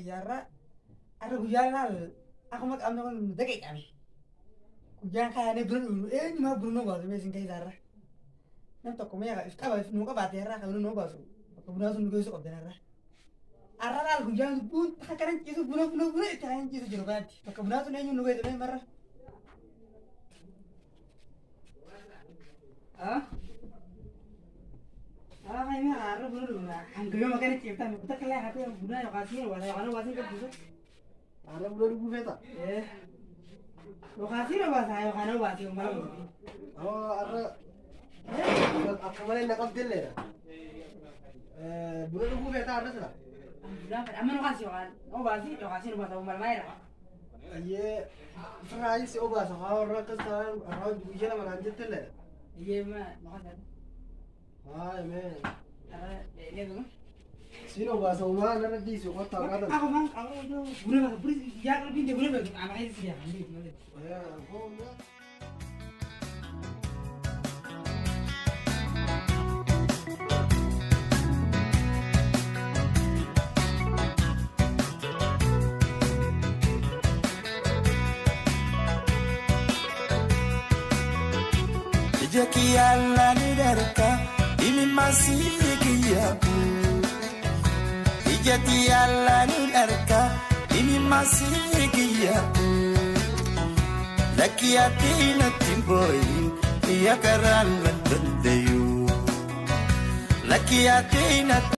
yarra arra guyyaa laal akkuma qabna kun daqiiqame guyyaan kaayanii bira dhuunu eenyumaa bira nuu baasu meeshin keessaarra nam tokko meeqa if qaba if nuu qabaate irraa kan nuu baasu bakka bunaa sun nu geessu qabdan irra arra laal guyyaan buun takka kanan ciisu buna itti kanan ciisu jiru kanatti bakka bunaa sun eenyu nu geessu mee marra Ay mira, arra buna dhuuna hanga yoo makana ciiftan kuta kallee hati bunaa yookaan siin waasin qabdu Arra buna dhuguu feeta. Yookaan siin yookaan waasin mala muti. Arra akka malee na qabdilleedha. Buna dhuguu feeta arra sila. Amma yookaan siin waasin mala maayira. Ayyee firaayi si obaasa haa warra akkas ta'an arraa guyyaa lama naan jettilleedha. Iyyee ma yookaan Haa mee. arra deemu. Siin obaasa uumaa narra dhiisu qottaa qaatan. Ako man buna yaa qalbii de buna beeku ama ay siya handi. Jeki alla ni derka ini masih kiyaku. Ijati alla ni derka ini masih kiyaku. Laki hati natin boy iya karan bendayu. Laki hati natin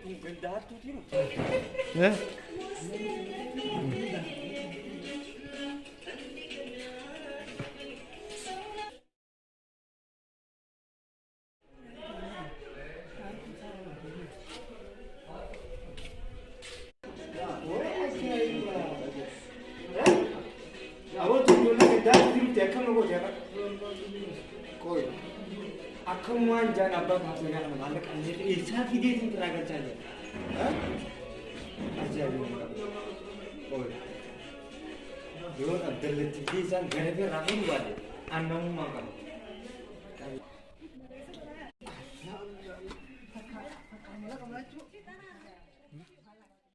kun gandaatu jiru. Eh? Awal tu dulu gandaatu jiru tekan logo jara. Koi. Aku manja nabak masuk dalam anak anjir. Isa video tu teragat saja. Hah? Aja ni. Koi. Dua ada letih san, gara-gara ramu buat. Anam makan.